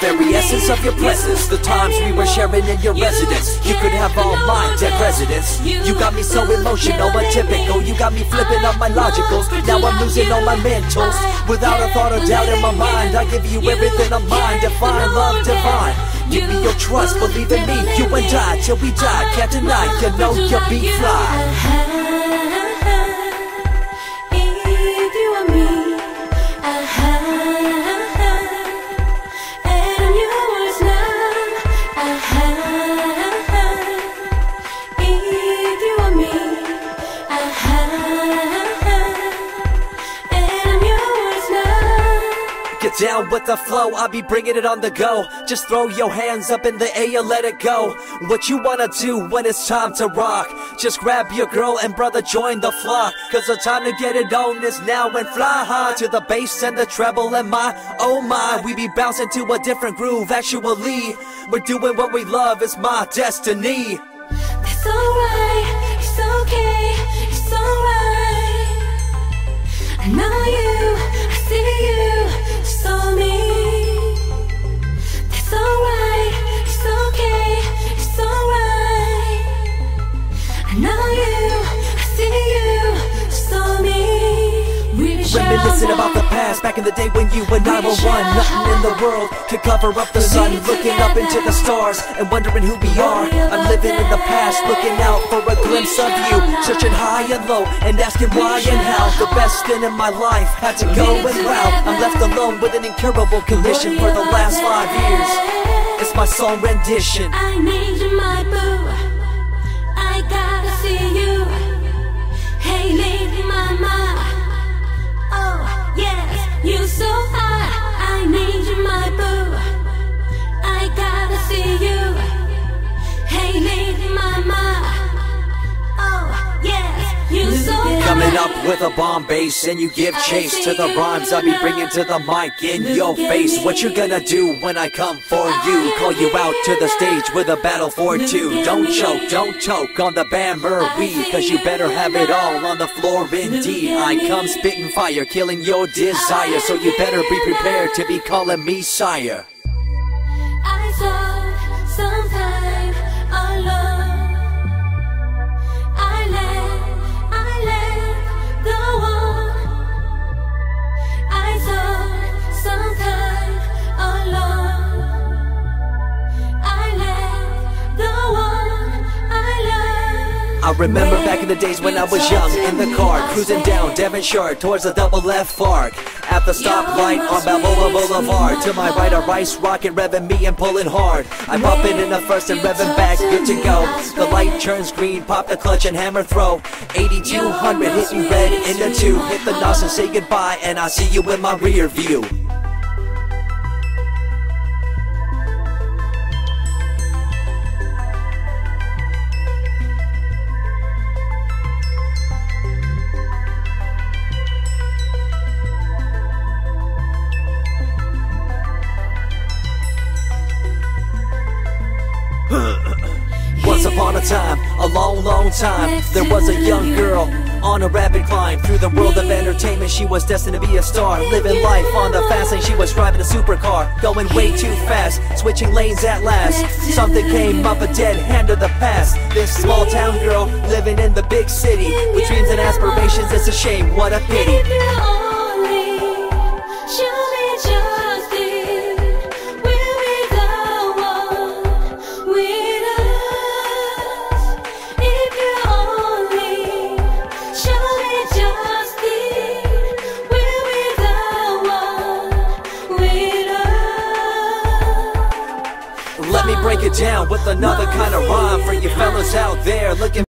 very essence of your presence. The times we were sharing in your residence, you could have all my dead residents. You got me so emotional, atypical. You got me flipping up my logicals. Now I'm losing all my mentals. Without a thought or doubt in my mind, I give you everything of mine. Define love divine. Give me your trust, believe in me. You and I, till we die, can't deny. You know you'll be fly. Get down with the flow, I'll be bringing it on the go. Just throw your hands up in the air, let it go. What you wanna do when it's time to rock? Just grab your girl and brother, join the flock. Cause the time to get it on is now, and fly high to the bass and the treble and my, oh my. We be bouncing to a different groove, actually. We're doing what we love, it's my destiny. That's alright, it's okay, it's alright. I know you, I see you. So me, that's alright, it's okay, it's alright. I know you, I see you, so me. Reminiscing about the past, back in the day when you and I were one. Nothing in the world could cover up the sun. Looking up into the stars and wondering who we are. I'm living in the past, looking out for a glimpse of you. Searching high and low and asking why and how. The best thing in my life had to go and wow. I'm left alone with an incurable condition for the last 5 years. It's my song rendition. I need you, my boo. I gotta see you. Hey, lady mama. Oh, yes, you so hot. I need you, my boo. I gotta see you. Hey, lady mama. Oh, yes, you so hot. Coming up with a bomb bass and you give chase to the rhymes I be bringing to the mic in your face. What you gonna do when I come for you? Call you out to the stage with a battle for two. Don't choke on the bammery, cause you better have it all on the floor indeed. I come spitting fire, killing your desire, so you better be prepared to be calling me sire. I thought sometime alone. I let go on. I thought sometime alone. I let go on. I remember back in the days when I was young, in the car, cruising down Devonshire towards the double left fork. At the stoplight on Balboa Boulevard, to my right a rice rocket revving me and pulling hard. I bump it in the first and revving back, good to go. The light turns green, pop the clutch and hammer throw. 8200 hit me red in the 2. Hit the nos and say goodbye, and I see you in my rear view. Once upon a time, a long time, there was a young girl on a rapid climb through the world of entertainment. She was destined to be a star, living life on the fast lane. She was driving a supercar, going way too fast, switching lanes at last. Something came up, a dead hand of the past. This small town girl living in the big city with dreams and aspirations. It's a shame, what a pity. Let me break it down with another kind of rhyme for you fellas out there looking